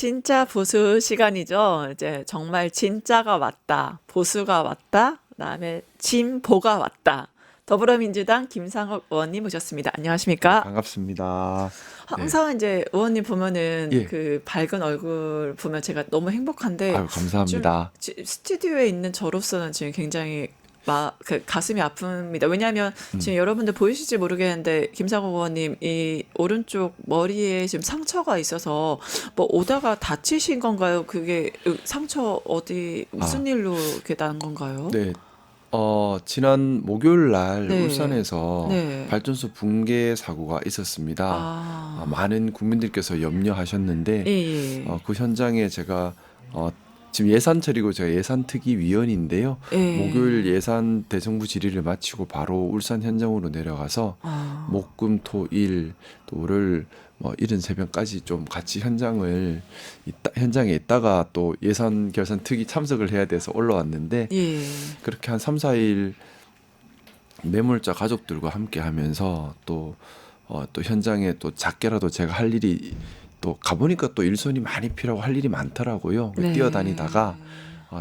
진짜 보수 시간이죠. 이제 정말 진짜가 왔다. 보수가 왔다. 그다음에 진보가 왔다. 더불어민주당 김상욱 의원님 모셨습니다. 네, 안녕하십니까? 반갑습니다. 네. 항상 이제 의원님 보면은 예. 그 밝은 얼굴 보면 제가 너무 행복한데 아유, 좀 감사합니다. 스튜디오에 있는 저로서는 지금 굉장히 그 가슴이 아픕니다. 왜냐하면 음. 지금 여러분들 보이실지 모르겠는데 김상욱 의원님 이 오른쪽 머리에 지금 상처가 있어서 뭐 오다가 다치신 건가요? 그게 상처 어디 아, 무슨 일로 이렇게 난 건가요? 네. 지난 목요일 날 네, 울산에서 네. 발전소 붕괴 사고가 있었습니다. 아, 많은 국민들께서 염려하셨는데, 예, 예, 그 현장에 제가, 어, 지금 예산처리고 제가 예산특위위원인데요. 목요일 예. 예산 대정부 질의를 마치고 바로 울산 현장으로 내려가서 아, 목, 금, 토, 일, 또 월요일 이른 새벽까지 좀 같이 현장에 있다가 또 예산 결산 특위 참석을 해야 돼서 올라왔는데 예. 그렇게 한 3, 4일 매몰자 가족들과 함께 하면서 또 현장에 또 작게라도 제가 할 일이 또 가보니까 또 일손이 많이 필요하고 할 일이 많더라고요. 네. 뛰어다니다가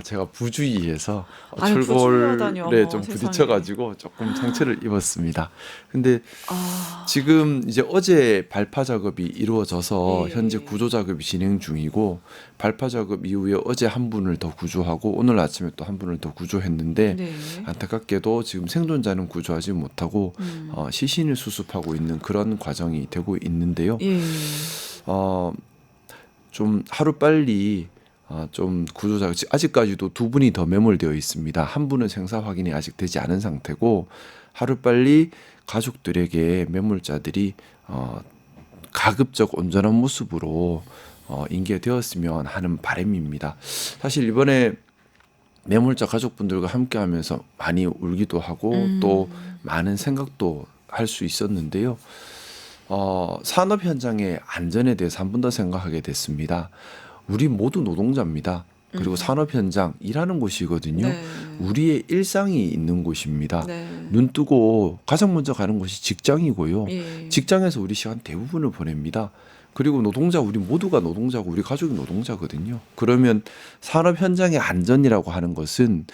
제가 부주의해서 아유, 부주의하다니, 철골에 어머, 좀 세상에. 부딪혀가지고 조금 상처를 입었습니다. 근데 아, 지금 이제 어제 발파 작업이 이루어져서 현재 예. 구조 작업이 진행 중이고 발파 작업 이후에 어제 한 분을 더 구조하고 오늘 아침에 또 한 분을 더 구조했는데 네. 안타깝게도 지금 생존자는 구조하지 못하고 시신을 수습하고 있는 그런 과정이 되고 있는데요. 예. 어, 좀 하루빨리 좀 구조작 아직까지도 두 분이 더 매몰되어 있습니다. 한 분은 생사 확인이 아직 되지 않은 상태고 하루빨리 가족들에게 매몰자들이 가급적 온전한 모습으로 인계되었으면 하는 바람입니다. 사실 이번에 매몰자 가족분들과 함께하면서 많이 울기도 하고 또 음, 많은 생각도 할 수 있었는데요. 산업 현장의 안전에 대해서 한 번 더 생각하게 됐습니다. 우리 모두 노동자입니다. 그리고 음, 산업 현장 일하는 곳이거든요. 네. 우리의 일상이 있는 곳입니다. 네. 눈 뜨고 가장 먼저 가는 곳이 직장이고요. 예. 직장에서 우리 시간 대부분을 보냅니다. 그리고 노동자 우리 모두가 노동자고 우리 가족이 노동자거든요. 그러면 산업 현장의 안전이라고 하는 것은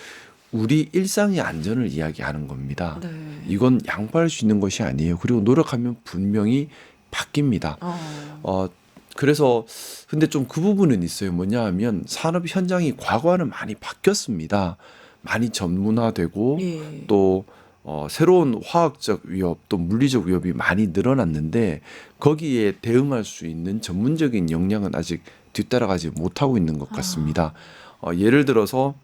우리 일상의 안전을 이야기하는 겁니다. 네. 이건 양보할 수 있는 것이 아니에요. 그리고 노력하면 분명히 바뀝니다. 어. 어, 그래서 근데 좀 그 부분은 있어요. 뭐냐 하면 산업 현장이 과거와는 많이 바뀌었습니다. 많이 전문화되고 예. 또 새로운 화학적 위협 또 물리적 위협이 많이 늘어났는데 거기에 대응할 수 있는 전문적인 역량은 아직 뒤따라가지 못하고 있는 것 아. 같습니다. 예를 들어서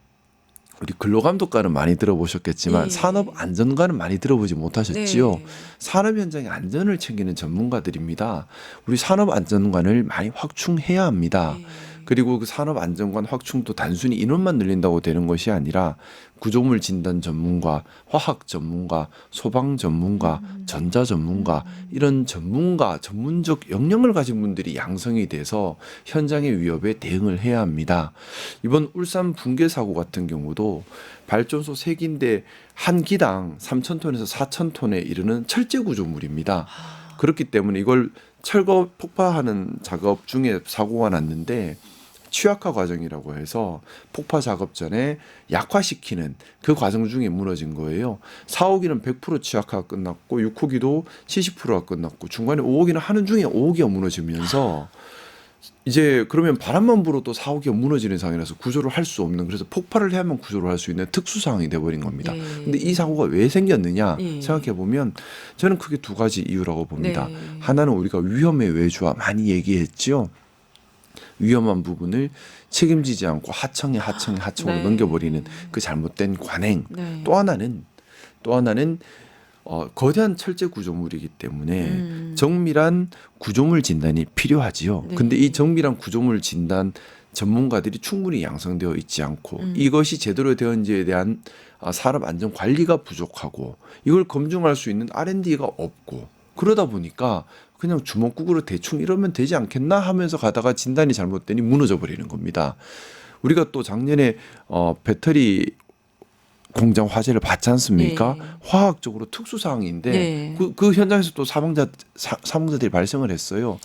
우리 근로감독관은 많이 들어보셨겠지만 예. 산업안전관은 많이 들어보지 못하셨지요. 네. 산업 현장의 안전을 챙기는 전문가들입니다. 우리 산업안전관을 많이 확충해야 합니다. 예. 그리고 그 산업안전관 확충도 단순히 인원만 늘린다고 되는 것이 아니라 구조물 진단 전문가, 화학 전문가, 소방 전문가, 전자 전문가 이런 전문적 역량을 가진 분들이 양성이 돼서 현장의 위협에 대응을 해야 합니다. 이번 울산 붕괴 사고 같은 경우도 발전소 3기인데 한 기당 3,000톤에서 4,000톤에 이르는 철제 구조물입니다. 아. 그렇기 때문에 이걸 철거 폭파하는 작업 중에 사고가 났는데 취약화 과정이라고 해서 폭파 작업 전에 약화시키는 그 과정 중에 무너진 거예요. 4호기는 100% 취약화가 끝났고 6호기도 70%가 끝났고 중간에 5호기는 하는 중에 5호기가 무너지면서 이제 그러면 바람만 불어도 4호기가 무너지는 상황이라서 구조를 할 수 없는 그래서 폭발을 해야만 구조를 할 수 있는 특수 상황이 돼버린 겁니다. 근데 이 예. 사고가 왜 생겼느냐 예. 생각해 보면 저는 크게 두 가지 이유라고 봅니다. 네. 하나는 우리가 위험의 외주화 많이 얘기했죠. 위험한 부분을 책임지지 않고 하청으로 넘겨버리는 네. 그 잘못된 관행. 네. 또 하나는 거대한 철제 구조물이기 때문에 음. 정밀한 구조물 진단이 필요하지요. 근데 이 네. 정밀한 구조물 진단 전문가들이 충분히 양성되어 있지 않고 음. 이것이 제대로 되었는지에 대한 산업 안전 관리가 부족하고 이걸 검증할 수 있는 R&D가 없고 그러다 보니까 그냥 주먹구구로 대충 이러면 되지 않겠나 하면서 가다가 진단이 잘못되니 무너져 버리는 겁니다. 우리가 또 작년에 배터리 공장 화재를 봤지 않습니까? 예. 화학적으로 특수 사항인데 네. 그 현장에서 또 사망자들이 발생을 했어요.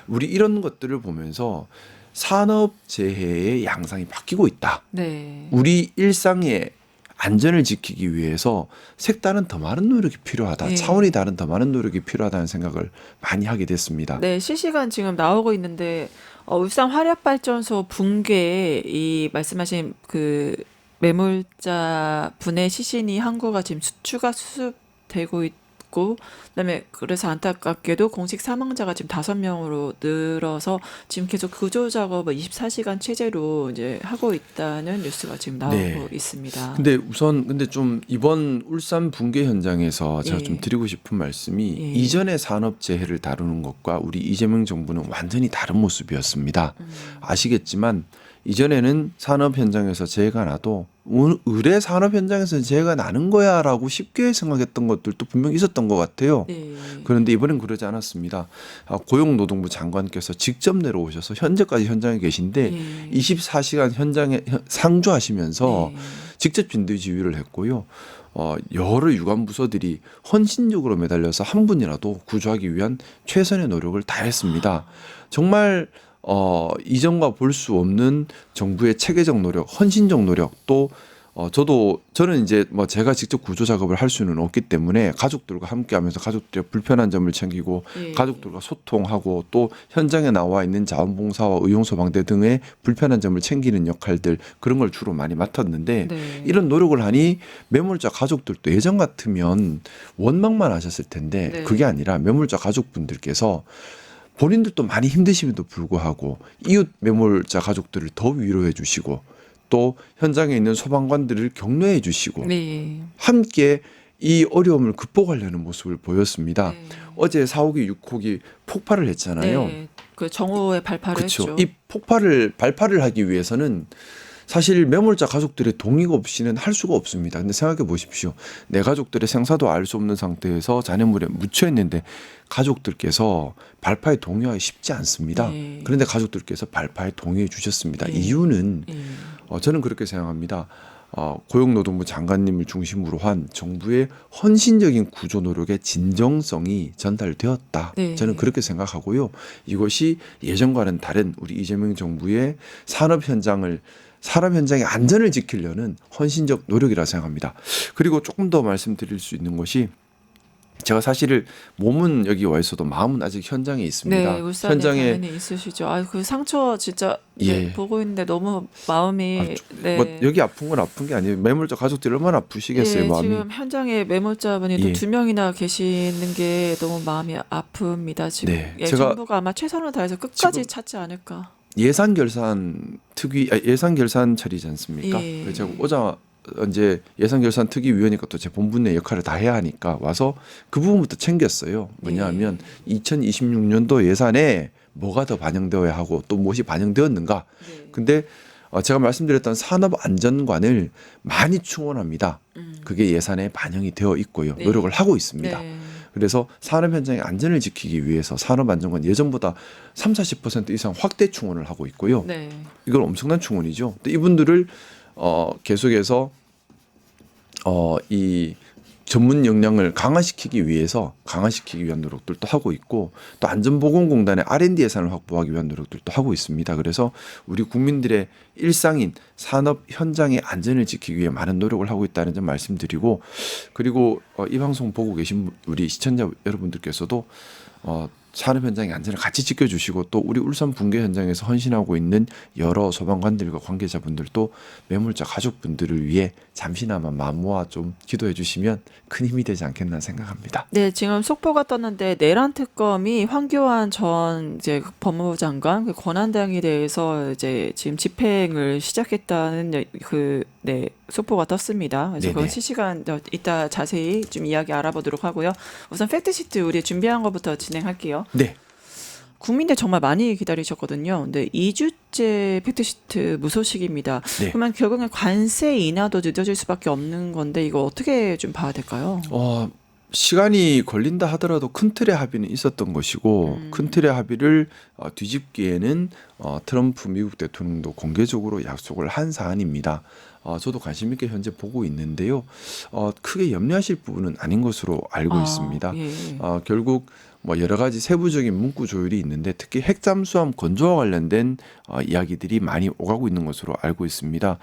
우리 이런 것들을 보면서 산업재해의 양상이 바뀌고 있다. 네. 우리 일상의 안전을 지키기 위해서 색다른 더 많은 노력이 필요하다. 네. 차원이 다른 더 많은 노력이 필요하다는 생각을 많이 하게 됐습니다. 네, 실시간 지금 나오고 있는데 울산 화력발전소 붕괴 이 말씀하신 그 매몰자 분해 시신이 항구가 지금 추가 수습되고 있고 그다음에 그래서 안타깝게도 공식 사망자가 지금 5명으로 늘어서 지금 계속 구조 작업을 24시간 체제로 이제 하고 있다는 뉴스가 지금 나오고 네. 있습니다. 근데 좀 이번 울산 붕괴 현장에서 제가 예. 좀 드리고 싶은 말씀이 예. 이전의 산업재해를 다루는 것과 우리 이재명 정부는 완전히 다른 모습이었습니다. 아시겠지만 이전에는 산업 현장에서 재해가 나도 의뢰 산업 현장에서 재해가 나는 거야라고 쉽게 생각했던 것들도 분명히 있었던 것 같아요. 네. 그런데 이번엔 그러지 않았습니다. 고용노동부 장관께서 직접 내려오셔서 현재까지 현장에 계신데 네. 24시간 현장에 상주하시면서 네. 직접 진두지휘를 했고요. 여러 유관 부서들이 헌신적으로 매달려서 한 분이라도 구조하기 위한 최선의 노력을 다했습니다. 정말 이전과 볼 수 없는 정부의 체계적 노력, 헌신적 노력 또 저는 이제 뭐 제가 직접 구조 작업을 할 수는 없기 때문에 가족들과 함께하면서 가족들의 불편한 점을 챙기고 예. 가족들과 소통하고 또 현장에 나와 있는 자원봉사와 의용소방대 등의 불편한 점을 챙기는 역할들 그런 걸 주로 많이 맡았는데 네. 이런 노력을 하니 매몰자 가족들도 예전 같으면 원망만 하셨을 텐데 네. 그게 아니라 매몰자 가족분들께서 본인들도 많이 힘드심에도 불구하고 이웃 매몰자 가족들을 더 위로해 주시고 또 현장에 있는 소방관들을 격려해 주시고 네. 함께 이 어려움을 극복하려는 모습을 보였습니다. 네. 어제 4호기 6호기 폭발을 했잖아요. 네. 그 정오에 발파를 그렇죠. 했죠. 이 발파를 하기 위해서는 사실 매몰자 가족들의 동의가 없이는 할 수가 없습니다. 근데 생각해 보십시오. 내 가족들의 생사도 알 수 없는 상태에서 잔해물에 묻혀 있는데 가족들께서 발파에 동의하기 쉽지 않습니다. 네. 그런데 가족들께서 발파에 동의해 주셨습니다. 네. 이유는 예. 저는 그렇게 생각합니다. 고용노동부 장관님을 중심으로 한 정부의 헌신적인 구조 노력의 진정성이 전달되었다. 네. 저는 그렇게 생각하고요. 이것이 예전과는 다른 우리 이재명 정부의 산업 현장의 안전을 지키려는 헌신적 노력이라 생각합니다. 그리고 조금 더 말씀드릴 수 있는 것이 제가 사실 몸은 여기 와 있어도 마음은 아직 현장에 있습니다. 네, 울산에 당연히 있으시죠. 그 상처 진짜 예. 보고 있는데 너무 마음이 네. 뭐 여기 아픈 건 아픈 게 아니에요. 매몰자 가족들이 얼마나 아프시겠어요, 예, 마음이. 지금 현장에 매몰자분이 예. 또 2명이나 계시는 게 너무 마음이 아픕니다. 지금 네, 예, 제가 정부가 아마 최선을 다해서 끝까지 지금 찾지 않을까. 예산 결산 처리지 않습니까? 예. 그래서 제가 이제 예산 결산 특위위원회가 또 제 본분의 역할을 다 해야 하니까 와서 그 부분부터 챙겼어요. 뭐냐하면 2026년도 예산에 뭐가 더 반영되어야 하고 또 무엇이 반영되었는가. 네. 근데 제가 말씀드렸던 산업안전관을 많이 충원합니다. 그게 예산에 반영이 되어 있고요. 네. 노력을 하고 있습니다. 네. 그래서 산업 현장의 안전을 지키기 위해서 산업안전관 예전보다 30-40% 이상 확대 충원을 하고 있고요. 네. 이건 엄청난 충원이죠. 또 이분들을 계속해서 이 전문 역량을 강화시키기 위한 노력들도 하고 있고 또 안전보건공단의 R&D 예산을 확보하기 위한 노력들도 하고 있습니다. 그래서 우리 국민들의 일상인 산업 현장의 안전을 지키기 위해 많은 노력을 하고 있다는 점 말씀드리고 그리고 이 방송 보고 계신 우리 시청자 여러분들께서도 산업 현장의 안전을 같이 지켜주시고 또 우리 울산 붕괴 현장에서 헌신하고 있는 여러 소방관들과 관계자분들도 매몰자 가족분들을 위해 잠시나마 마음 모아 좀 기도해 주시면 큰 힘이 되지 않겠나 생각합니다. 네, 지금 속보가 떴는데 내란 특검이 황교안 전 이제 법무부 장관 그 권한대행에 대해서 이제 지금 집행을 시작했다는 네, 속보가 떴습니다. 그래서 그건 네네. 실시간 이따 자세히 좀 이야기 알아보도록 하고요. 우선 팩트시트 우리 준비한 것부터 진행할게요. 네. 국민들 정말 많이 기다리셨거든요. 근데 2주째 팩트시트 무소식입니다. 네. 그러면 결국엔 관세 인하도 늦어질 수밖에 없는 건데 이거 어떻게 좀 봐야 될까요? 시간이 걸린다 하더라도 큰 틀의 합의는 있었던 것이고 큰 틀의 합의를 뒤집기에는 트럼프 미국 대통령도 공개적으로 약속을 한 사안입니다. 저도 관심 있게 현재 보고 있는데요. 크게 염려하실 부분은 아닌 것으로 알고 있습니다. 예. 결국 뭐 여러 가지 세부적인 문구 조율이 있는데 특히 핵잠수함 건조와 관련된 이야기들이 많이 오가고 있는 것으로 알고 있습니다.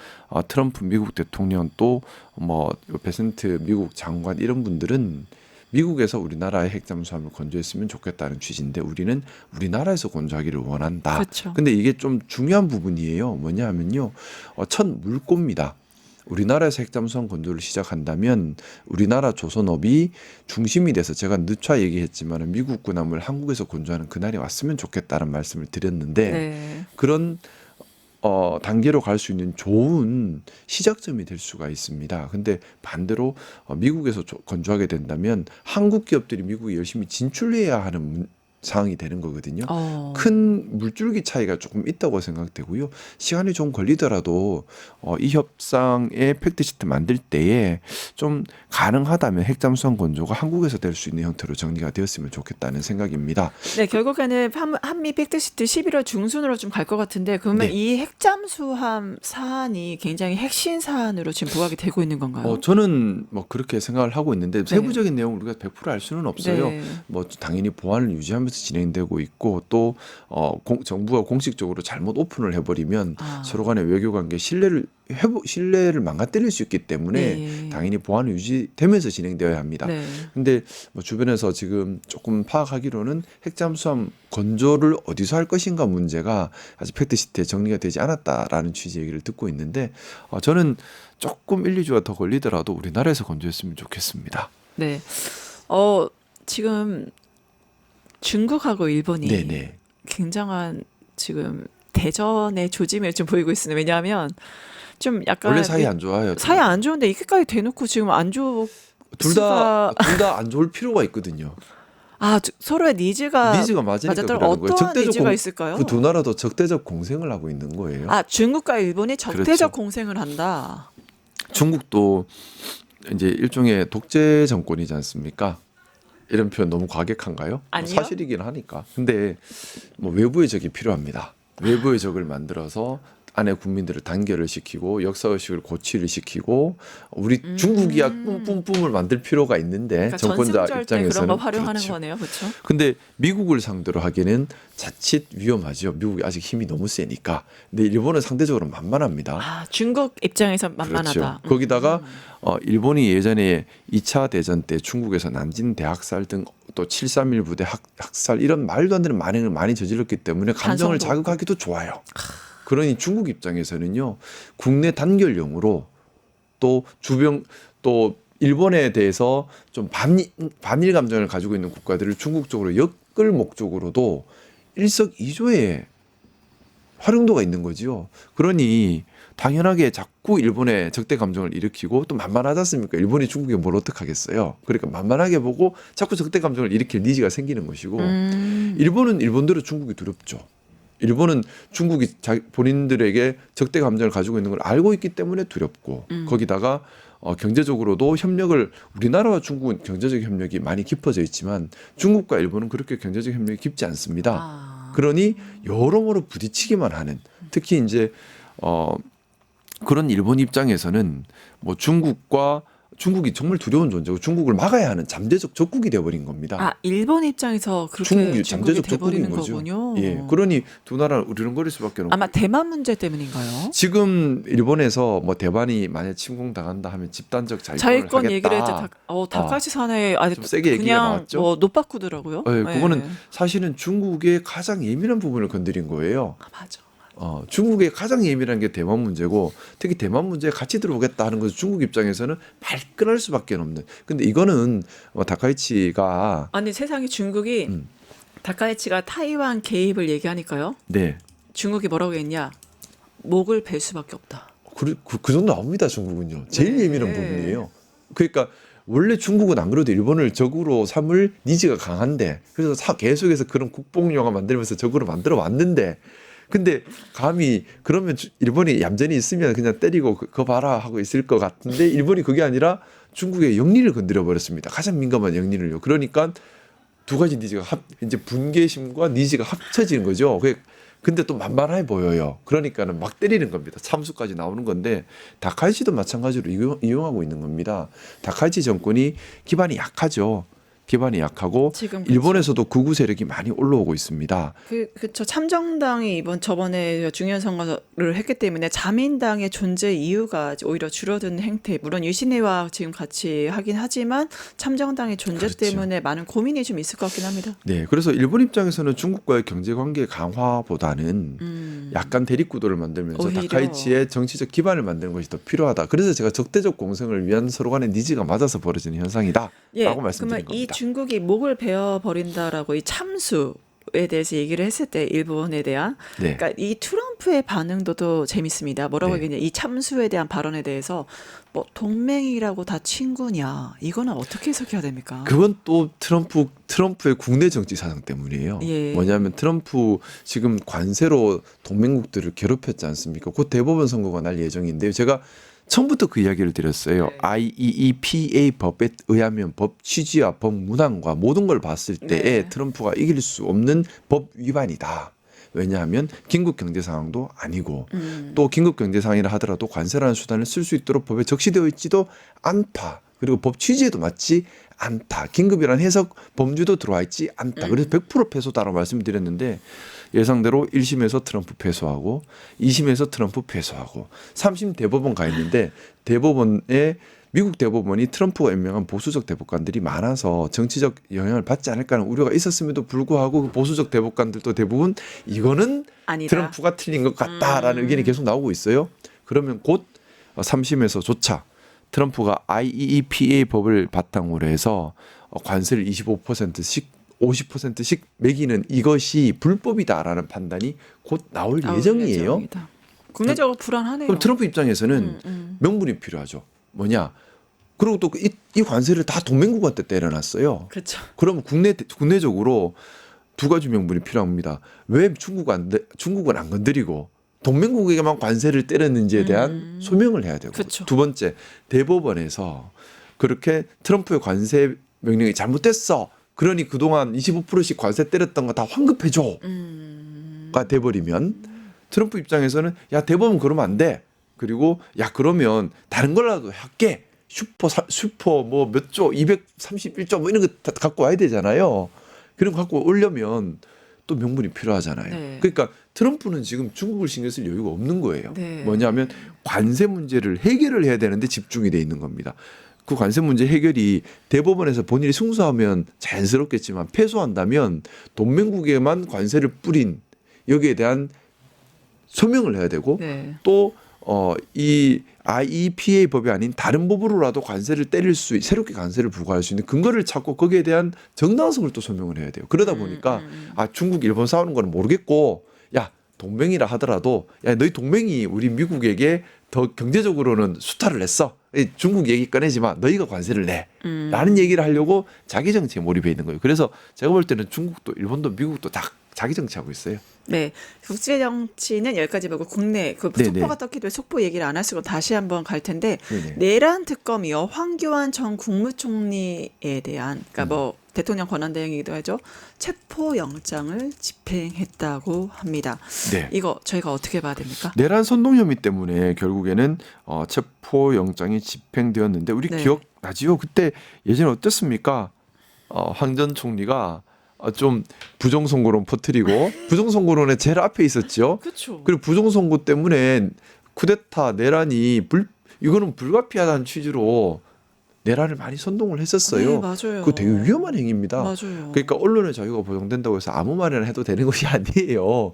트럼프 미국 대통령 또 뭐 베센트 미국 장관 이런 분들은 미국에서 우리나라의 핵잠수함을 건조했으면 좋겠다는 취지인데 우리는 우리나라에서 건조하기를 원한다. 그렇죠. 근데 이게 좀 중요한 부분이에요. 뭐냐 하면요. 첫 물꼬입니다. 우리나라에서 핵잠수함 건조를 시작한다면 우리나라 조선업이 중심이 돼서 제가 누차 얘기했지만 미국 군함을 한국에서 건조하는 그날이 왔으면 좋겠다는 말씀을 드렸는데 네. 그런 단계로 갈 수 있는 좋은 시작점이 될 수가 있습니다. 근데 반대로 미국에서 건조하게 된다면 한국 기업들이 미국에 열심히 진출해야 하는 상황이 되는 거거든요. 큰 물줄기 차이가 조금 있다고 생각되고요. 시간이 좀 걸리더라도 이 협상의 팩트시트 만들 때에 좀 가능하다면 핵잠수함 건조가 한국에서 될 수 있는 형태로 정리가 되었으면 좋겠다는 생각입니다. 네, 결국에는 한미 팩트시트 11월 중순으로 좀 갈 것 같은데 그러면 네. 이 핵잠수함 사안이 굉장히 핵심 사안으로 지금 부각이 되고 있는 건가요? 저는 뭐 그렇게 생각을 하고 있는데 세부적인 내용을 우리가 100% 알 수는 없어요. 네. 뭐 당연히 보안을 유지하면서 진행되고 있고 또 정부가 공식적으로 잘못 오픈을 해버리면 서로 간의 외교 관계 신뢰를 망가뜨릴 수 있기 때문에 네. 당연히 보안이 유지되면서 진행되어야 합니다. 네. 근데 뭐 주변에서 지금 조금 파악하기로는 핵잠수함 건조를 어디서 할 것인가 문제가 아직 팩트시트에 정리가 되지 않았다라는 취지의 얘기를 듣고 있는데 저는 조금 1, 2주가 더 걸리더라도 우리나라에서 건조했으면 좋겠습니다. 네. 지금 중국하고 일본이 네네. 굉장한 지금 대전의 조짐을 좀 보이고 있습니다. 왜냐하면 좀 약간 원래 사이 안 좋아요. 사이 안 좋은데 이렇게까지 대놓고 지금 안 좋. 둘 다 안 좋을 필요가 있거든요. 서로의 니즈가 맞으니까 맞아 그러는 거예요. 어떤 니즈가 있을까요? 그 두 나라도 적대적 공생을 하고 있는 거예요. 중국과 일본이 적대적 그렇죠. 공생을 한다. 중국도 이제 일종의 독재 정권이지 않습니까? 이런 표현 너무 과격한가요? 뭐 아니요. 사실이긴 하니까. 근데 뭐 외부의 적이 필요합니다. 외부의 적을 만들어서 안에 국민들을 단결을 시키고 역사의식을 고취를 시키고 우리 중국이야 뿜뿜뿜을 만들 필요가 있는데 그러니까 정권자 전승절 때 입장에서는 그런 거 활용하는 그렇죠. 거네요, 그렇죠? 근데 미국을 상대로 하기에는 자칫 위험하죠. 미국이 아직 힘이 너무 세니까. 근데 일본은 상대적으로 만만합니다. 중국 입장에서 만만하다. 그렇죠. 거기다가 일본이 예전에 2차 대전 때 중국에서 난징 대학살 등 또 731 부대 학살 이런 말도 안 되는 만행을 많이 저질렀기 때문에 감정을 반성도 자극하기도 좋아요. 그러니 중국 입장에서는요. 국내 단결용으로 또 일본에 대해서 좀 반일 감정을 가지고 있는 국가들을 중국 쪽으로 엮을 목적으로도 일석이조의 활용도가 있는 거지요. 그러니 당연하게 자꾸 일본의 적대 감정을 일으키고 또 만만하지 않습니까? 일본이 중국에 뭘 어떡하겠어요. 그러니까 만만하게 보고 자꾸 적대 감정을 일으킬 니즈가 생기는 것이고 일본은 일본대로 중국이 두렵죠. 일본은 중국이 본인들에게 적대 감정을 가지고 있는 걸 알고 있기 때문에 두렵고 거기다가 경제적으로도 협력을 우리나라와 중국은 경제적 협력이 많이 깊어져 있지만 중국과 일본은 그렇게 경제적 협력이 깊지 않습니다. 그러니 여러모로 부딪히기만 하는 특히 이제 그런 일본 입장에서는 뭐 중국이 정말 두려운 존재고 중국을 막아야 하는 잠재적 적국이 되어버린 겁니다. 일본 입장에서 그렇게 중국이 중국이 잠재적 적국인 돼버리는 거죠. 거군요. 예, 그러니 두 나라는 으르렁거릴 수밖에 없고. 아마 대만 문제 때문인가요? 지금 일본에서 뭐 대만이 만약 침공당한다 하면 집단적 자위권 하겠다. 얘기를 했죠. 다카시 사나에 좀 세게 얘기가 그냥 나왔죠. 뭐 노빠꾸더라고요. 네, 그거는 사실은 중국의 가장 예민한 부분을 건드린 거예요. 맞아. 중국의 가장 예민한 게 대만 문제고 특히 대만 문제에 같이 들어오겠다 하는 것은 중국 입장에서는 발끈할 수밖에 없는. 근데 이거는 다카이치가 세상에 중국이 다카이치가 타이완 개입을 얘기하니까요. 네. 중국이 뭐라고 했냐? 목을 벨 수밖에 없다. 그 정도 나옵니다. 중국은요. 제일 네. 예민한 부분이에요. 그러니까 원래 중국은 안 그래도 일본을 적으로 삼을 니즈가 강한데 그래서 계속해서 그런 국뽕 영화 만들면서 적으로 만들어 왔는데 근데 감히 그러면 일본이 얌전히 있으면 그냥 때리고 그거 봐라 하고 있을 것 같은데 일본이 그게 아니라 중국의 영리를 건드려 버렸습니다. 가장 민감한 영리를요. 그러니까 두 가지 니즈가 이제 분개심과 니즈가 합쳐지는 거죠. 근데 또 만만해 보여요. 그러니까는 막 때리는 겁니다. 참수까지 나오는 건데 다카이치도 마찬가지로 이용하고 있는 겁니다. 다카이치 정권이 기반이 약하죠. 기반이 약하고 지금 그쵸. 일본에서도 극우 세력이 많이 올라오고 있습니다. 그쵸. 참정당이 저번에 중요한 선거를 했기 때문에 자민당의 존재 이유가 오히려 줄어드는 행태. 물론 유신회와 지금 같이 하긴 하지만 참정당의 존재 그렇죠. 때문에 많은 고민이 좀 있을 것 같긴 합니다. 네, 그래서 일본 입장에서는 중국과의 경제 관계 강화보다는 약간 대립구도를 만들면서 오히려. 다카이치의 정치적 기반을 만드는 것이 더 필요하다. 그래서 제가 적대적 공생을 위한 서로 간의 니즈가 맞아서 벌어지는 현상이다라고 말씀드린 그러면 이 겁니다. 중국이 목을 베어 버린다라고 이 참수에 대해서 얘기를 했을 때 일본에 대한 네. 그러니까 이 트럼프의 반응도 좋습니다. 뭐라고 네. 얘기냐 이 참수에 대한 발언에 대해서 뭐 동맹이라고 다 친구냐 이거는 어떻게 해석해야 됩니까? 그건 또 트럼프의 국내 정치 사상 때문이에요. 예. 뭐냐면 트럼프 지금 관세로 동맹국들을 괴롭혔지 않습니까? 곧 대법원 선고가 날 예정인데요. 제가 처음부터 그 이야기를 드렸어요. 네. IEEPA 법에 의하면 법 취지와 법 문항과 모든 걸 봤을 때에 네. 트럼프가 이길 수 없는 법 위반이다. 왜냐하면 긴급 경제 상황도 아니고 또 긴급 경제 상황이라 하더라도 관세라는 수단을 쓸 수 있도록 법에 적시되어 있지도 않다. 그리고 법 취지에도 맞지 않다. 긴급이라는 해석 범주도 들어와 있지 않다. 그래서 100% 패소다라고 말씀드렸는데 예상대로 1심에서 트럼프 패소하고 2심에서 트럼프 패소하고 3심 대법원 가 있는데 대법원에 미국 대법원이 트럼프가 임명한 보수적 대법관들이 많아서 정치적 영향을 받지 않을까 하는 우려가 있었음에도 불구하고 그 보수적 대법관들도 대부분 이거는 아니다. 트럼프가 틀린 것 같다라는 의견이 계속 나오고 있어요. 그러면 곧 3심에서조차 트럼프가 IEEPA 법을 바탕으로 해서 관세를 25%씩 50%씩 매기는 이것이 불법이다라는 판단이 곧 나올 예정이에요. 예정이다. 국내적으로 불안하네요. 그럼 트럼프 입장에서는 명분이 필요하죠. 뭐냐? 그리고 또 이 관세를 다 동맹국한테 때려놨어요. 그렇죠. 그러면 국내적으로 두 가지 명분이 필요합니다. 왜 중국은 안 건드리고 동맹국에게만 관세를 때렸는지에 대한 소명을 해야 되고 그쵸. 두 번째 대법원에서 그렇게 트럼프의 관세 명령이 잘못됐어. 그러니 그동안 25%씩 관세 때렸던 거 다 환급해줘가 돼버리면 트럼프 입장에서는 야 대법원 그러면 안 돼. 그리고 야 그러면 다른 걸라도 할게. 슈퍼 뭐 몇 조 231조 뭐 이런 거 다 갖고 와야 되잖아요. 그런 거 갖고 오려면 또 명분이 필요하잖아요. 네. 그러니까 트럼프는 지금 중국을 신경 쓸 여유가 없는 거예요. 네. 뭐냐면 관세 문제를 해결을 해야 되는데 집중이 돼 있는 겁니다. 그 관세 문제 해결이 대법원에서 본인이 승소하면 자연스럽겠지만 패소한다면 동맹국에만 관세를 뿌린 여기에 대한 소명을 해야 되고 네. 또 이 IEPA 법이 아닌 다른 법으로라도 관세를 때릴 새롭게 관세를 부과할 수 있는 근거를 찾고 거기에 대한 정당성을 또 소명을 해야 돼요. 그러다 보니까 중국, 일본 싸우는 거는 모르겠고 야 동맹이라 하더라도 야 너희 동맹이 우리 미국에게 더 경제적으로는 수탈을 냈어. 중국 얘기 꺼내지 마. 너희가 관세를 내. 라는 얘기를 하려고 자기 정치에 몰입해 있는 거예요. 그래서 제가 볼 때는 중국도 일본도 미국도 다 자기 정치하고 있어요. 네, 국제 정치는 여기까지 보고 국내 그 네네. 속보가 떴기 때문에 속보 얘기를 안 하시고 다시 한번 갈 텐데 네네. 내란 특검이요 황교안 전 국무총리에 대한 그러니까 뭐 대통령 권한대행이기도 하죠 체포 영장을 집행했다고 합니다. 네. 이거 저희가 어떻게 봐야 됩니까? 내란 선동 혐의 때문에 결국에는 체포 영장이 집행되었는데 우리 네. 기억나지요? 그때 예전에 어땠습니까? 황 전 총리가 좀 부정선거론 퍼뜨리고 부정선거론에 제일 앞에 있었죠. 그렇죠. 그리고 부정선거 때문에 쿠데타 내란이 이거는 불가피하다는 취지로 내란을 많이 선동을 했었어요. 네, 맞아요. 그거 되게 위험한 행위입니다. 맞아요. 그러니까 언론의 자유가 보장된다고 해서 아무 말이나 해도 되는 것이 아니에요.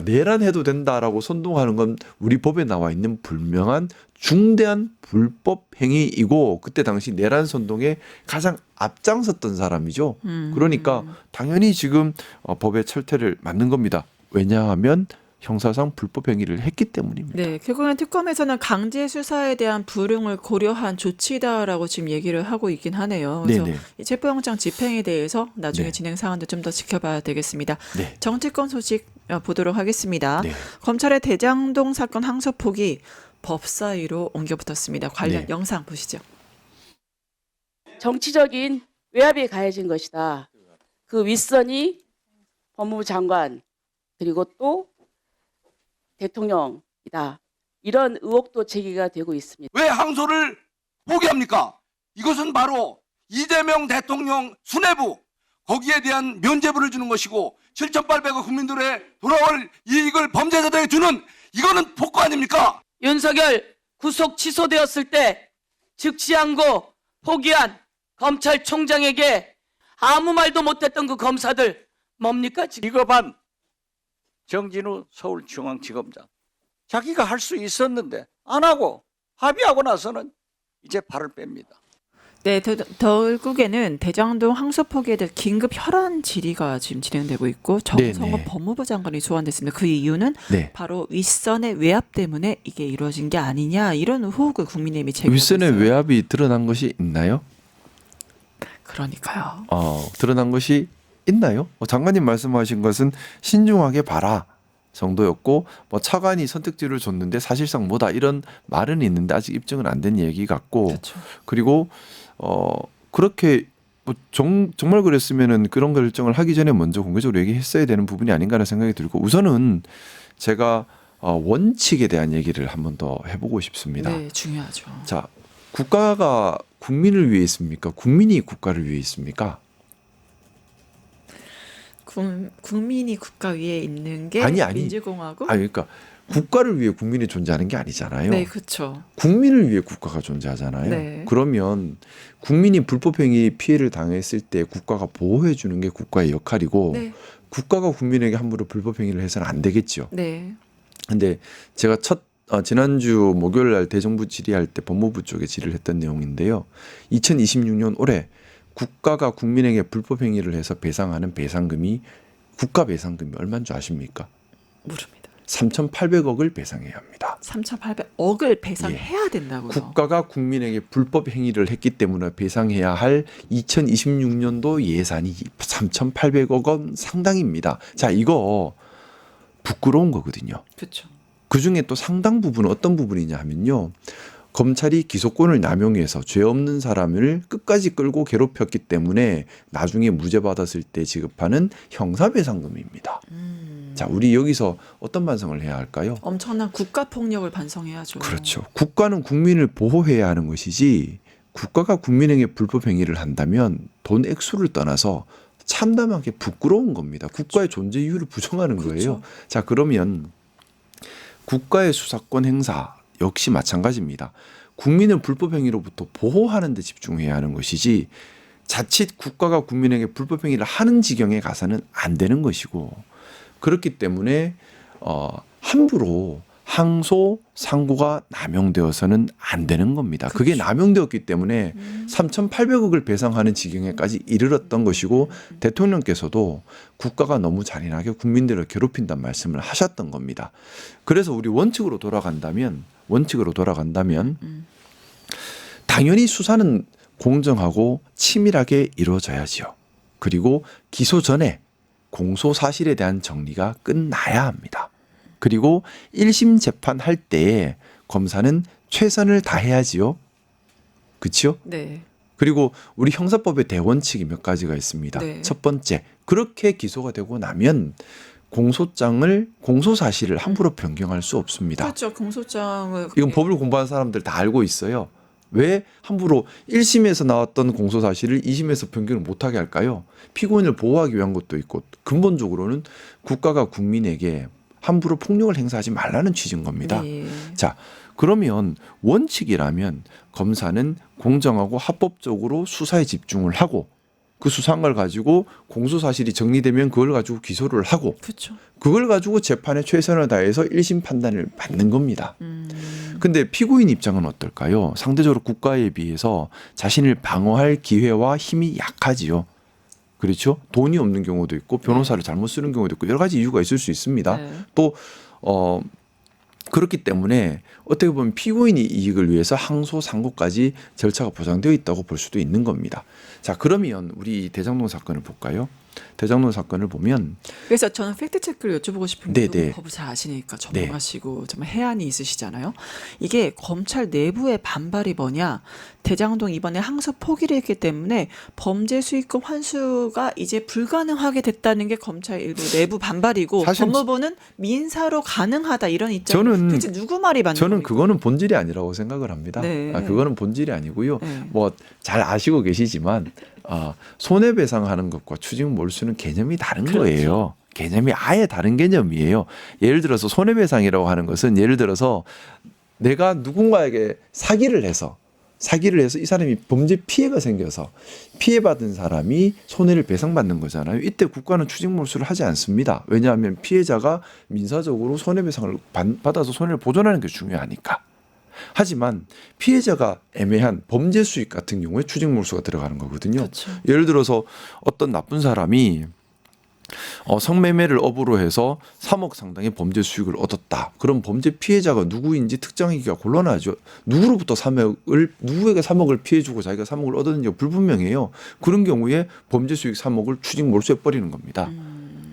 내란해도 된다라고 선동하는 건 우리 법에 나와 있는 분명한 중대한 불법 행위이고 그때 당시 내란 선동에 가장 앞장섰던 사람이죠. 그러니까 당연히 지금 법의 철퇴를 맞는 겁니다. 왜냐하면 형사상 불법 행위를 했기 때문입니다. 네, 결국엔 특검에서는 강제 수사에 대한 불응을 고려한 조치다라고 지금 얘기를 하고 있긴 하네요. 그래서 네네. 이 체포영장 집행에 대해서 나중에 네. 진행 사항도 좀 더 지켜봐야 되겠습니다. 네. 정치권 소식 보도록 하겠습니다. 네. 검찰의 대장동 사건 항소폭이 법사위로 옮겨붙었습니다. 관련 네. 영상 보시죠. 정치적인 외압이 가해진 것이다. 그 윗선이 법무부 장관 그리고 또 대통령이다. 이런 의혹도 제기가 되고 있습니다. 왜 항소를 포기합니까? 이것은 바로 이재명 대통령 수뇌부 거기에 대한 면죄부를 주는 것이고 7,800억 국민들의 돌아올 이익을 범죄자들에게 주는 이거는 폭거 아닙니까? 윤석열 구속 취소되었을 때 즉시 항고 포기한 검찰총장에게 아무 말도 못했던 그 검사들 뭡니까 지금? 비겁한 정진우 서울중앙지검장 자기가 할 수 있었는데 안 하고 합의하고 나서는 이제 발을 뺍니다. 네, 결국에는 대장동 항소 포기에 대해 긴급 혈안 질의가 지금 진행되고 있고 정성호 네네. 법무부 장관이 소환됐습니다. 그 이유는 네. 바로 윗선의 외압 때문에 이게 이루어진 게 아니냐 이런 의혹을 국민의힘이 제기하고 윗선의 있어요. 외압이 드러난 것이 있나요? 그러니까요. 드러난 것이 있나요? 장관님 말씀하신 것은 신중하게 봐라 정도였고 뭐 차관이 선택지를 줬는데 사실상 뭐다 이런 말은 있는데 아직 입증은 안 된 얘기 같고 그렇죠. 그리고 그렇게 뭐 정말 그랬으면은 그런 결정을 하기 전에 먼저 공개적으로 얘기했어야 되는 부분이 아닌가라는 생각이 들고 우선은 제가 원칙에 대한 얘기를 한번 더 해보고 싶습니다. 네, 중요하죠. 자, 국가가 국민을 위해 있습니까? 국민이 국가를 위해 있습니까? 국민이 국가 위에 있는 게 아니. 민주공화국? 그러니까 국가를 위해 국민이 존재하는 게 아니잖아요. 네, 그렇죠. 국민을 위해 국가가 존재하잖아요. 네. 그러면 국민이 불법행위 피해를 당했을 때 국가가 보호해 주는 게 국가의 역할이고 네, 국가가 국민에게 함부로 불법행위를 해서는 안 되겠죠. 네, 근데 제가 지난주 목요일 날 대정부 질의할 때 법무부 쪽에 질의를 했던 내용인데요. 2026년 올해 국가가 국민에게 불법행위를 해서 배상하는 배상금이 국가 배상금이 얼마인 줄 아십니까? 모릅니다. 3,800억을 배상해야 합니다. 3,800억을 배상해야 된다고요. 국가가 국민에게 불법 행위를 했기 때문에 배상해야 할 2026년도 예산이 3,800억 원 상당입니다. 자, 이거 부끄러운 거거든요. 그렇죠. 그중에 또 상당 부분은 어떤 부분이냐 하면요. 검찰이 기소권을 남용해서 죄 없는 사람을 끝까지 끌고 괴롭혔기 때문에 나중에 무죄 받았을 때 지급하는 형사배상금입니다. 자, 우리 여기서 어떤 반성을 해야 할까요? 엄청난 국가 폭력을 반성해야죠. 그렇죠. 국가는 국민을 보호해야 하는 것이지 국가가 국민에게 불법 행위를 한다면 돈 액수를 떠나서 참담하게 부끄러운 겁니다. 국가의 존재 이유를 부정하는 거예요. 그렇죠. 자, 그러면 국가의 수사권 행사 역시 마찬가지입니다. 국민을 불법 행위로부터 보호하는 데 집중해야 하는 것이지 자칫 국가가 국민에게 불법 행위를 하는 지경에 가서는 안 되는 것이고 그렇기 때문에 함부로 항소 상고가 남용되어서는 안 되는 겁니다. 그게 남용되었기 때문에 3,800억을 배상하는 지경에까지 이르렀던 것이고 대통령께서도 국가가 너무 잔인하게 국민들을 괴롭힌다는 말씀을 하셨던 겁니다. 그래서 우리 원칙으로 돌아간다면 당연히 수사는 공정하고 치밀하게 이루어져야지요. 그리고 기소 전에 공소 사실에 대한 정리가 끝나야 합니다. 그리고 1심 재판할 때 검사는 최선을 다해야지요. 그렇죠? 네. 그리고 우리 형사법의 대원칙이 몇 가지가 있습니다. 네. 첫 번째, 그렇게 기소가 되고 나면 공소 사실을 함부로 변경할 수 없습니다. 그렇죠. 공소장을 이건 법을 공부한 사람들 다 알고 있어요. 왜 함부로 1심에서 나왔던 공소 사실을 2심에서 변경을 못하게 할까요? 피고인을 보호하기 위한 것도 있고 근본적으로는 국가가 국민에게 함부로 폭력을 행사하지 말라는 취지인 겁니다. 네. 자, 그러면 원칙이라면 검사는 공정하고 합법적으로 수사에 집중을 하고 그 수사한 걸 가지고 공소 사실이 정리되면 그걸 가지고 기소를 하고 그렇죠. 그걸 가지고 재판에 최선을 다해서 1심 판단을 받는 겁니다. 근데 피고인 입장은 어떨까요? 상대적으로 국가에 비해서 자신을 방어할 기회와 힘이 약하지요. 그렇죠? 돈이 없는 경우도 있고 변호사를 잘못 쓰는 경우도 있고 여러 가지 이유가 있을 수 있습니다. 네. 또 그렇기 때문에 어떻게 보면 피고인이 이익을 위해서 항소 상고까지 절차가 보장되어 있다고 볼 수도 있는 겁니다. 자, 그러면 우리 대장동 사건을 볼까요? 대장동 사건을 보면 그래서 저는 팩트 체크를 여쭤보고 싶은 게 네네. 법을 잘 아시니까 전문가시고 정말 해안이 있으시잖아요. 이게 검찰 내부의 반발이 뭐냐? 대장동 이번에 항소 포기를 했기 때문에 범죄 수익금 환수가 이제 불가능하게 됐다는 게 검찰 일부 내부 반발이고 사실 법무부는 민사로 가능하다 이런 입장. 저는- 대체 누구 말이 맞는 저는 겁니까? 그거는 본질이 아니라고 생각을 합니다. 네. 그거는 본질이 아니고요. 네. 뭐 잘 아시고 계시지만 손해배상하는 것과 추징 몰수는 개념이 다른 그렇죠. 거예요. 개념이 아예 다른 개념이에요. 예를 들어서 손해배상이라고 하는 것은 예를 들어서 내가 누군가에게 사기를 해서 이 사람이 범죄 피해가 생겨서 피해받은 사람이 손해를 배상받는 거잖아요. 이때 국가는 추징 몰수를 하지 않습니다. 왜냐하면 피해자가 민사적으로 손해배상을 받아서 손해를 보존하는 게 중요하니까. 하지만 피해자가 애매한 범죄 수익 같은 경우에 추징 몰수가 들어가는 거거든요. 그렇죠. 예를 들어서 어떤 나쁜 사람이 성매매를 업으로 해서 3억 상당의 범죄 수익을 얻었다. 그럼 범죄 피해자가 누구인지 특정하기가 곤란하죠. 누구로부터 누구에게 3억을 피해주고 자기가 3억을 얻었는지가 불분명해요. 그런 경우에 범죄 수익 3억을 추징 몰수해 버리는 겁니다.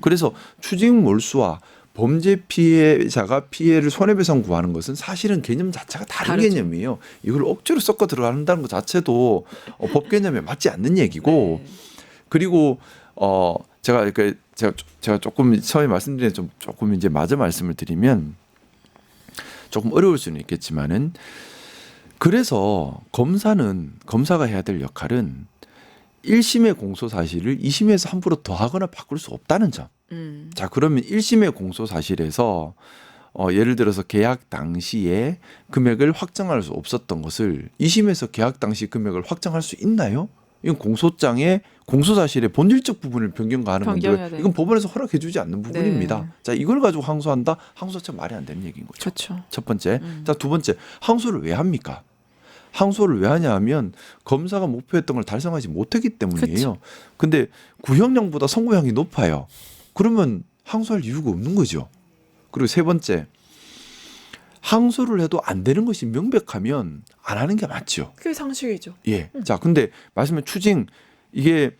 그래서 추징 몰수와 범죄 피해자가 피해를 손해배상 구하는 것은 사실은 개념 자체가 다른 다르죠. 개념이에요. 이걸 억지로 섞어 들어간다는 것 자체도 법 개념에 맞지 않는 얘기고 네. 그리고 제가 조금 처음에 말씀드린 조금 이제 마저 말씀을 드리면 조금 어려울 수는 있겠지만은 그래서 검사가 해야 될 역할은 1심의 공소 사실을 2심에서 함부로 더하거나 바꿀 수 없다는 점. 자, 그러면 1심의 공소 사실에서 예를 들어서 계약 당시에 금액을 확정할 수 없었던 것을 2심에서 계약 당시 금액을 확정할 수 있나요? 이건 공소장의 공소사실의 본질적 부분을 변경하는 변경해야 건데 돼요. 이건 법원에서 허락해주지 않는 부분입니다. 네. 자, 이걸 가지고 항소한다? 항소 자체가 말이 안 되는 얘기인 거죠. 그렇죠. 첫 번째. 자, 두 번째. 항소를 왜 합니까? 항소를 왜 하냐 하면 검사가 목표했던 걸 달성하지 못했기 때문이에요. 그쵸. 근데 구형량보다 선고형이 높아요. 그러면 항소할 이유가 없는 거죠. 그리고 세 번째. 항소를 해도 안 되는 것이 명백하면 안 하는 게 맞죠. 그게 상식이죠. 예. 자, 근데 말씀에 추징 이게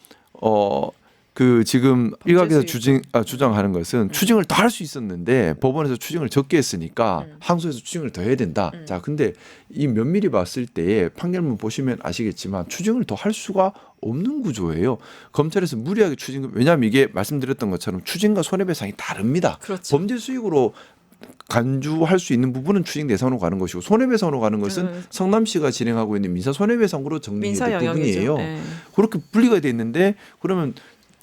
지금 일각에서 주장하는 것은 추징을 더 할 수 있었는데 법원에서 추징을 적게 했으니까 항소에서 추징을 더 해야 된다. 자, 근데 이 면밀히 봤을 때에 판결문 보시면 아시겠지만 추징을 더 할 수가 없는 구조예요. 검찰에서 무리하게 왜냐하면 이게 말씀드렸던 것처럼 추징과 손해배상이 다릅니다. 그렇죠. 범죄 수익으로 간주할 수 있는 부분은 추징 대상으로 가는 것이고 손해배상으로 가는 것은 성남시가 진행하고 있는 민사 손해배상으로 민사 정리될 영역이죠. 부분이에요. 네. 그렇게 분리가 돼 있는데 그러면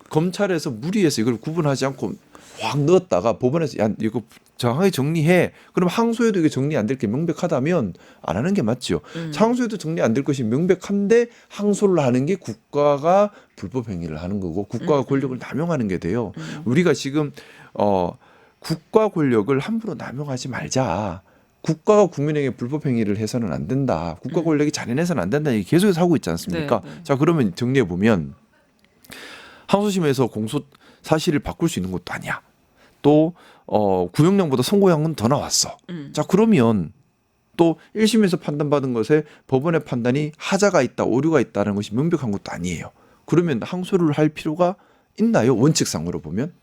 검찰에서 무리해서 이걸 구분하지 않고 확 넣었다가 법원에서 야 이거 정확하게 정리해. 그럼 항소에도 이게 정리 안 될 게 명백하다면 안 하는 게 맞죠. 항소에도 정리 안 될 것이 명백한데 항소를 하는 게 국가가 불법 행위를 하는 거고 국가가 권력을 남용하는 게 돼요. 우리가 지금 국가 권력을 함부로 남용하지 말자. 국가가 국민에게 불법 행위를 해서는 안 된다. 국가 권력이 잔인해서는 안 된다. 이게 계속해서 하고 있지 않습니까? 네, 네. 자, 그러면 정리해 보면 항소심에서 공소 사실을 바꿀 수 있는 것도 아니야. 또 구형량보다 선고형은 더 나왔어. 자, 그러면 또 1심에서 판단받은 것에 법원의 판단이 하자가 있다, 오류가 있다는 것이 명백한 것도 아니에요. 그러면 항소를 할 필요가 있나요? 원칙상으로 보면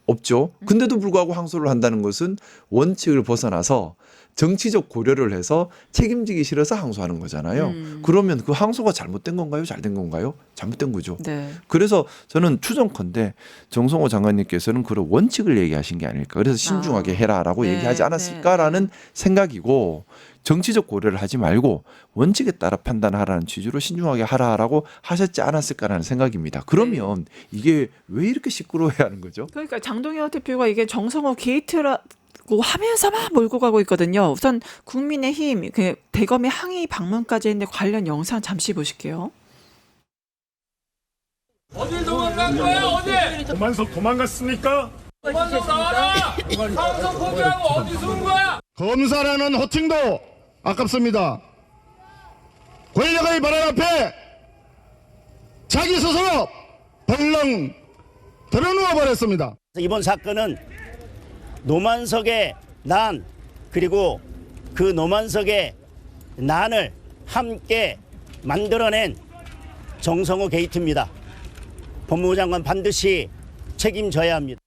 없죠. 근데도 불구하고 항소를 한다는 것은 원칙을 벗어나서 정치적 고려를 해서 책임지기 싫어서 항소하는 거잖아요. 그러면 그 항소가 잘못된 건가요? 잘된 건가요? 잘못된 거죠. 네. 그래서 저는 추정컨대 정성호 장관님께서는 그런 원칙을 얘기하신 게 아닐까. 그래서 신중하게 해라라고 네, 얘기하지 않았을까라는 생각이고 정치적 고려를 하지 말고 원칙에 따라 판단하라는 취지로 신중하게 하라라고 하셨지 않았을까라는 생각입니다. 그러면 이게 왜 이렇게 시끄러워야 하는 거죠? 그러니까 장동혁 대표가 이게 정성호 게이트라고 하면서 막 몰고 가고 있거든요. 우선 국민의힘 대검의 항의 방문까지 했는데 관련 영상 잠시 보실게요. 어딜 도망간 거야 어디? 도만석 도망갔습니까? 도망서 나와라! 항소 포기하고 어디 숨은 거야? 검사라는 호칭도 아깝습니다. 권력의 발언 앞에 자기 스스로 벌렁 드러누워 버렸습니다. 이번 사건은 노만석의 난 그리고 그 노만석의 난을 함께 만들어낸 정성호 게이트입니다. 법무부 장관 반드시 책임져야 합니다.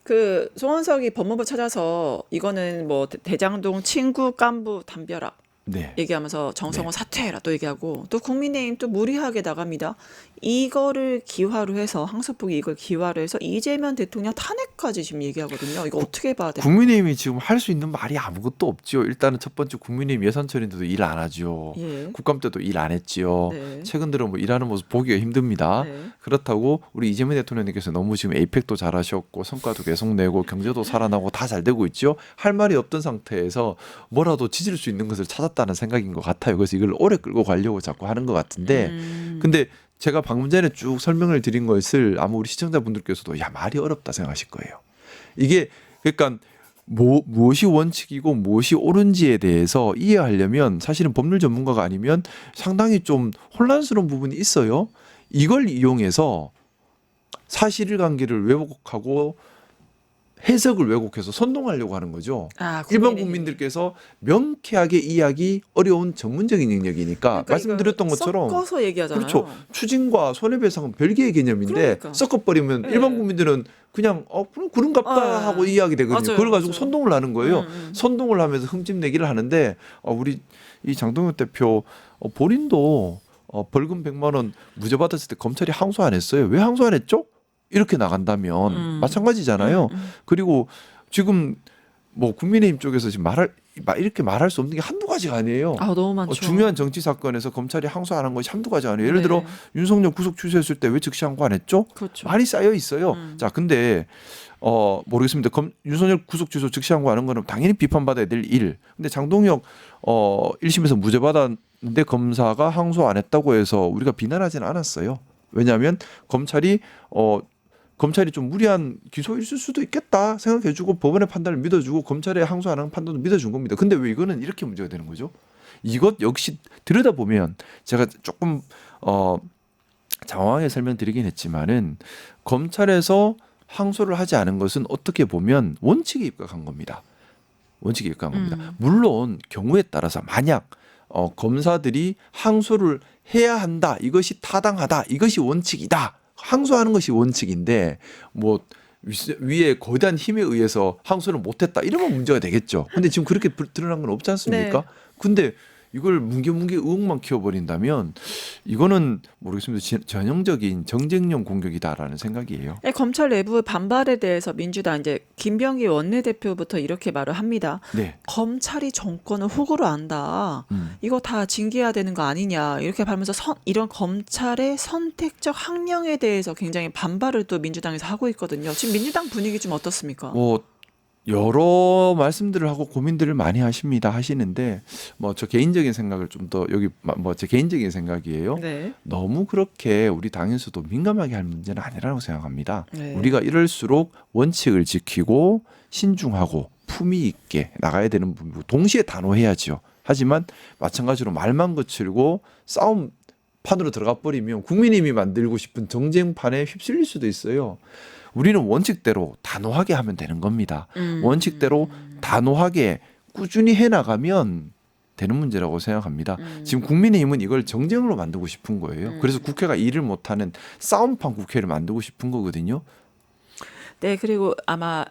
그 송원석이 법무부 찾아서 이거는 뭐 대장동 친구 깐부 담벼락 네. 얘기하면서 정성호 네. 사퇴해라 또 얘기하고 또 국민의힘 또 무리하게 나갑니다. 이거를 기화로 해서 항소폭이 이걸 기화로 해서 이재명 대통령 탄핵까지 지금 얘기하거든요. 이거 어떻게 봐야 돼요? 국민의힘이 지금 할 수 있는 말이 아무것도 없죠. 일단은 첫 번째 국민의힘 예산처리인데도 일 안 하죠. 예. 국감 때도 일 안 했지요. 네. 최근 들어 뭐 일하는 모습 보기가 힘듭니다. 네. 그렇다고 우리 이재명 대통령님께서 너무 지금 에이펙도 잘하셨고 성과도 계속 내고 경제도 살아나고 다 잘 되고 있죠. 할 말이 없던 상태에서 뭐라도 지질 수 있는 것을 찾았다는 생각인 것 같아요. 그래서 이걸 오래 끌고 가려고 자꾸 하는 것 같은데 근데 제가 방금 전에 쭉 설명을 드린 것을 아마 우리 시청자분들께서도 야 말이 어렵다 생각하실 거예요. 이게 그러니까 무엇이 원칙이고 무엇이 옳은지에 대해서 이해하려면 사실은 법률 전문가가 아니면 상당히 좀 혼란스러운 부분이 있어요. 이걸 이용해서 사실관계를 왜곡하고 해석을 왜곡해서 선동하려고 하는 거죠. 아, 일반 국민의힘. 국민들께서 명쾌하게 이해하기 어려운 전문적인 영역이니까 그러니까 말씀드렸던 이거 것처럼 섞어서 얘기하잖아요. 그렇죠. 추징과 손해배상은 별개의 개념인데 그러니까. 섞어버리면 네. 일반 국민들은 그냥 그런갑다 하고 이해하게 되거든요. 맞아요, 그걸 가지고 맞아요. 선동을 하는 거예요. 선동을 하면서 흠집내기를 하는데 우리 이 장동혁 대표 본인도 벌금 100만 원 무죄 받았을 때 검찰이 항소 안 했어요. 왜 항소 안 했죠? 이렇게 나간다면 마찬가지잖아요. 그리고 지금 뭐 국민의힘 쪽에서 지금 이렇게 말할 수 없는 게 한두 가지가 아니에요. 아, 너무 많죠. 중요한 정치 사건에서 검찰이 항소 안 한 것이 한두 가지 아니에요. 예를 네. 들어 윤석열 구속 취소했을 때 왜 즉시 항소 안 했죠? 그렇죠. 많이 쌓여 있어요. 자, 근데 모르겠습니다. 윤석열 구속 취소 즉시 항소 하는 거는 당연히 비판받아야 될 일. 근데 장동혁 1심에서 무죄 받았는데 검사가 항소 안 했다고 해서 우리가 비난하지는 않았어요. 왜냐하면 검찰이 좀 무리한 기소일 수도 있겠다 생각해주고 법원의 판단을 믿어주고 검찰의 항소 안 하는 판단도 믿어준 겁니다. 근데 왜 이거는 이렇게 문제가 되는 거죠? 이것 역시 들여다보면 제가 조금 장황하게 설명드리긴 했지만은 검찰에서 항소를 하지 않은 것은 어떻게 보면 원칙에 입각한 겁니다. 원칙에 입각한 겁니다. 물론 경우에 따라서 만약 검사들이 항소를 해야 한다, 이것이 타당하다, 이것이 원칙이다. 항소하는 것이 원칙인데 뭐 위에 거대한 힘에 의해서 항소를 못했다 이러면 문제가 되겠죠. 근데 지금 그렇게 드러난 건 없지 않습니까? 네. 근데 이걸 뭉게뭉게 의혹만 키워버린다면 이거는 모르겠습니다. 전형적인 정쟁용 공격이다라는 생각이에요. 네, 검찰 내부의 반발에 대해서 민주당 이제 김병기 원내대표부터 이렇게 말을 합니다. 네. 검찰이 정권을 호구로 안다. 이거 다 징계해야 되는 거 아니냐. 이렇게 말하면서 이런 검찰의 선택적 항령에 대해서 굉장히 반발을 또 민주당에서 하고 있거든요. 지금 민주당 분위기 좀 어떻습니까? 여러 말씀들을 하고 고민들을 많이 하시는데 저 개인적인 생각을 좀 더 여기 제 개인적인 생각이에요. 네. 너무 그렇게 우리 당에서도 민감하게 할 문제는 아니라고 생각합니다. 네. 우리가 이럴수록 원칙을 지키고 신중하고 품위 있게 나가야 되는 부분 동시에 단호해야죠. 하지만 마찬가지로 말만 거칠고 싸움판으로 들어가 버리면 국민의힘이 만들고 싶은 정쟁판에 휩쓸릴 수도 있어요. 우리는 원칙대로 단호하게 하면 되는 겁니다. 원칙대로 단호하게 꾸준히 해나가면 되는 문제라고 생각합니다. 지금 국민의힘은 이걸 정쟁으로 만들고 싶은 거예요. 그래서 국회가 일을 못하는 싸움판 국회를 만들고 싶은 거거든요. 네, 그리고 아마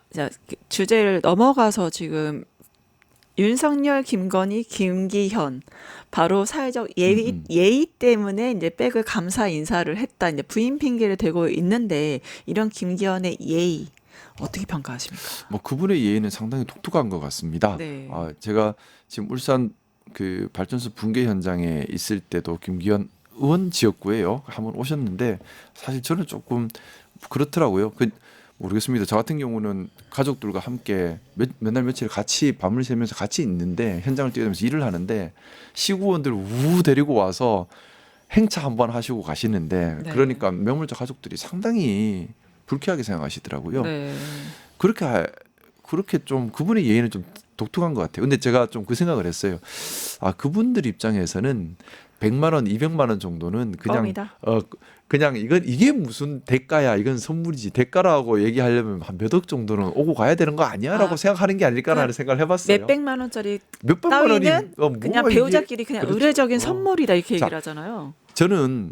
주제를 넘어가서 지금 윤석열, 김건희, 김기현 바로 사회적 예의 때문에 이제 백을 감사 인사를 했다. 이제 부인 핑계를 대고 있는데 이런 김기현의 예의 어떻게 평가하십니까? 그분의 예의는 상당히 독특한 것 같습니다. 네. 제가 지금 울산 그 발전소 붕괴 현장에 있을 때도 김기현 의원 지역구예요. 한번 오셨는데 사실 저는 조금 그렇더라고요. 모르겠습니다. 저 같은 경우는 가족들과 함께 몇 날 며칠 같이 밤을 새면서 같이 있는데 현장을 뛰어다니면서 일을 하는데 시구원들 우 데리고 와서 행차 한번 하시고 가시는데 네. 그러니까 매몰자 가족들이 상당히 불쾌하게 생각하시더라고요. 네. 그렇게 좀 그분의 예의는 좀 독특한 것 같아요. 근데 제가 좀 그 생각을 했어요. 그분들 입장에서는 100만 원, 200만 원 정도는 그냥 이게 무슨 대가야, 이건 선물이지, 대가라고 얘기하려면 한 몇 억 정도는 오고 가야 되는 거 아니야라고 생각하는 게 아닐까라는 생각을 해봤어요. 몇백만 원짜리 몇백만 원이 따위는 그냥 배우자끼리 그냥 그렇죠. 의례적인 선물이다 이렇게 얘기를 하잖아요. 저는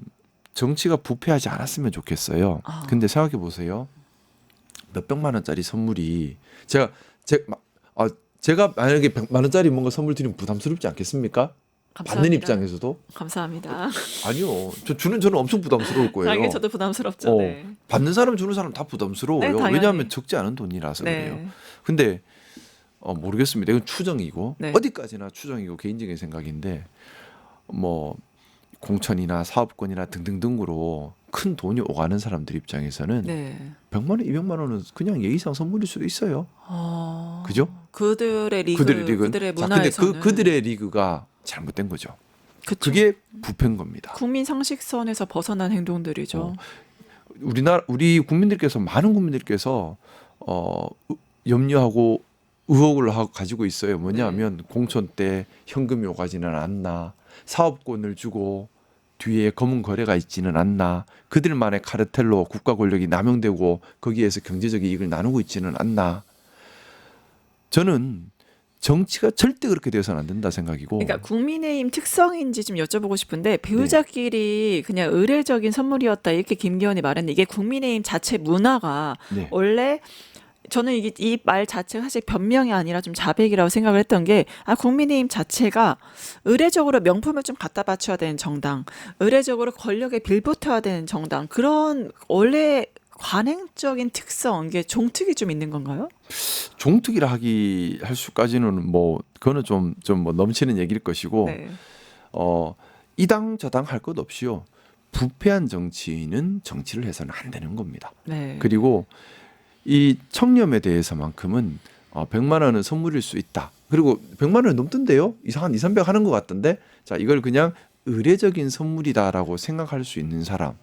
정치가 부패하지 않았으면 좋겠어요. 아. 근데 생각해 보세요. 몇백만 원짜리 선물이 제가 만약에 100만 원짜리 뭔가 선물 드리면 부담스럽지 않겠습니까? 받는 감사합니다. 입장에서도 감사합니다. 아니요. 저는 엄청 부담스러울 거예요. 당연히 저도 부담스럽죠. 네. 받는 사람 주는 사람 다 부담스러워요. 네, 당연히. 왜냐하면 적지 않은 돈이라서 그래요. 네. 근데 모르겠습니다. 이건 추정이고 네. 어디까지나 추정이고 개인적인 생각인데 뭐 공천이나 사업권이나 등등등으로 큰 돈이 오가는 사람들 입장에서는 네. 100만 원, 200만 원은 그냥 예의상 선물일 수도 있어요. 그죠? 그들의 리그, 그들의 리그는. 그들의 자, 문화에서는 근데 그들의 리그가 잘못된 거죠. 그쵸. 그게 부패인 겁니다. 국민 상식선에서 벗어난 행동들이죠. 우리 국민들께서 많은 국민들께서 염려하고 의혹을 가지고 있어요. 뭐냐면 공천 때 현금이 오가지는 않나, 사업권을 주고 뒤에 검은 거래가 있지는 않나, 그들만의 카르텔로 국가 권력이 남용되고 거기에서 경제적 이익을 나누고 있지는 않나. 저는 정치가 절대 그렇게 되어서는 안 된다 생각이고. 그러니까 국민의힘 특성인지 좀 여쭤보고 싶은데 배우자끼리 그냥 의례적인 선물이었다 이렇게 김기현이 말했는데 이게 국민의힘 자체 문화가 네. 원래 저는 이게 이 말 자체가 사실 변명이 아니라 좀 자백이라고 생각을 했던 게 국민의힘 자체가 의례적으로 명품을 좀 갖다 바쳐야 되는 정당, 의례적으로 권력에 빌붙어야 되는 정당 그런 원래 관행적인 특성, 이게 종특이 좀 있는 건가요? 종특이라 할 수까지는 뭐 그거는 좀 뭐 넘치는 얘기일 것이고 네. 이당 저당 할 것 없이요. 부패한 정치인은 정치를 해서는 안 되는 겁니다. 네. 그리고 이 청렴에 대해서만큼은 100만 원은 선물일 수 있다. 그리고 100만 원은 넘던데요. 이상한 2, 300 하는 것 같던데. 자, 이걸 그냥 의례적인 선물이다라고 생각할 수 있는 사람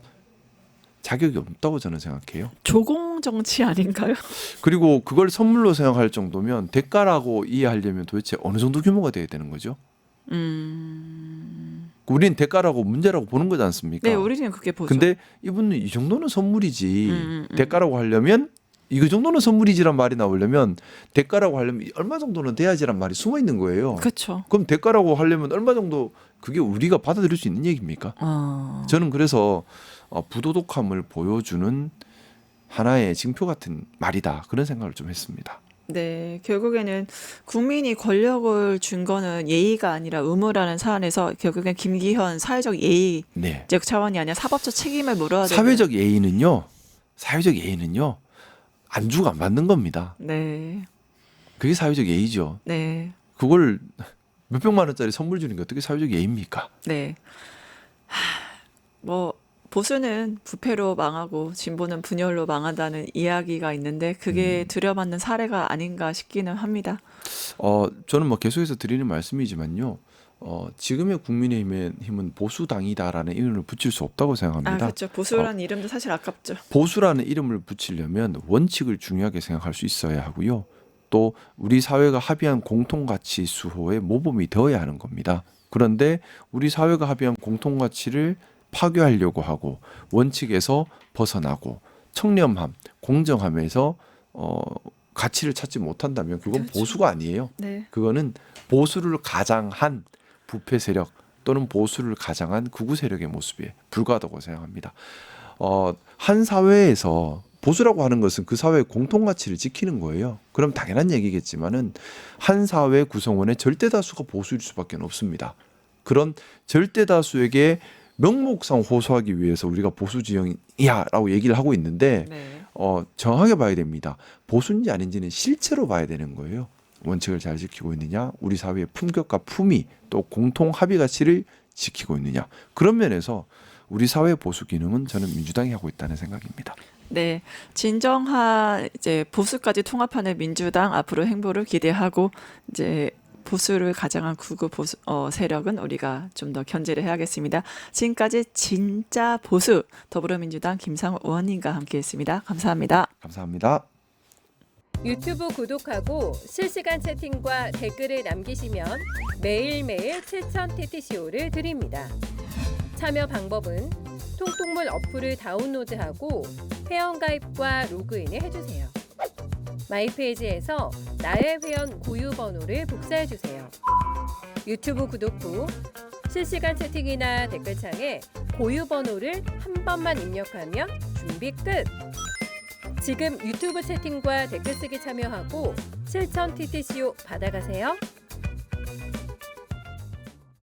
자격이 없다고 저는 생각해요. 조공 정치 아닌가요? 그리고 그걸 선물로 생각할 정도면 대가라고 이해하려면 도대체 어느 정도 규모가 돼야 되는 거죠? 우리는 대가라고 문제라고 보는 거지 않습니까? 네, 우리는 그게 보죠. 근데 이분은 이 정도는 선물이지. 대가라고 하려면 이 정도는 선물이지란 말이 나오려면 대가라고 하려면 얼마 정도는 돼야지란 말이 숨어 있는 거예요. 그렇죠. 그럼 대가라고 하려면 얼마 정도 그게 우리가 받아들일 수 있는 얘기입니까? 저는 그래서 부도덕함을 보여주는 하나의 징표 같은 말이다. 그런 생각을 좀 했습니다. 네, 결국에는 국민이 권력을 준 거는 예의가 아니라 의무라는 사안에서 결국엔 김기현 사회적 예의적 네. 차원이 아니라 사법적 책임을 물어야 되는. 사회적 예의는요. 안주가 안 받는 겁니다. 네, 그게 사회적 예의죠. 네, 그걸 몇백만 원짜리 선물 주는 게 어떻게 사회적 예의입니까? 네. 뭐 보수는 부패로 망하고 진보는 분열로 망한다는 이야기가 있는데 그게 들여맞는 사례가 아닌가 싶기는 합니다. 저는 뭐 계속해서 드리는 말씀이지만요. 지금의 국민의힘은 보수당이다라는 이름을 붙일 수 없다고 생각합니다. 그렇죠. 보수라는 이름도 사실 아깝죠. 보수라는 이름을 붙이려면 원칙을 중요하게 생각할 수 있어야 하고요. 또 우리 사회가 합의한 공통가치 수호의 모범이 되어야 하는 겁니다. 그런데 우리 사회가 합의한 공통가치를 파괴하려고 하고 원칙에서 벗어나고 청렴함, 공정함에서 가치를 찾지 못한다면 그건 그렇죠. 보수가 아니에요. 네, 그거는 보수를 가장한 부패 세력 또는 보수를 가장한 극우 세력의 모습에 불과하다고 생각합니다. 한 사회에서 보수라고 하는 것은 그 사회의 공통가치를 지키는 거예요. 그럼 당연한 얘기겠지만은 한 사회 구성원의 절대 다수가 보수일 수밖에 없습니다. 절대 다수에게 명목상 호소하기 위해서 우리가 보수 지형이야라고 얘기를 하고 있는데 네. 정확하게 봐야 됩니다. 보수인지 아닌지는 실체로 봐야 되는 거예요. 원칙을 잘 지키고 있느냐, 우리 사회의 품격과 품위 또 공통 합의 가치를 지키고 있느냐. 그런 면에서 우리 사회의 보수 기능은 저는 민주당이 하고 있다는 생각입니다. 네, 진정한 이제 보수까지 통합하는 민주당 앞으로 행보를 기대하고 이제 보수를 가장한 극우 보수 세력은 우리가 좀 더 견제를 해야겠습니다. 지금까지 진짜 보수 더불어민주당 김상우 의원님과 함께했습니다. 감사합니다. 감사합니다. 유튜브 구독하고 실시간 채팅과 댓글을 남기시면 매일매일 7,000 TTCO를 드립니다. 참여 방법은 통통물 어플을 다운로드하고 회원가입과 로그인을 해주세요. 마이페이지에서 나의 회원 고유 번호를 복사해주세요. 유튜브 구독 후 실시간 채팅이나 댓글창에 고유 번호를 한 번만 입력하면 준비 끝! 지금 유튜브 채팅과 댓글 쓰기 참여하고 실천 TTCO 받아가세요.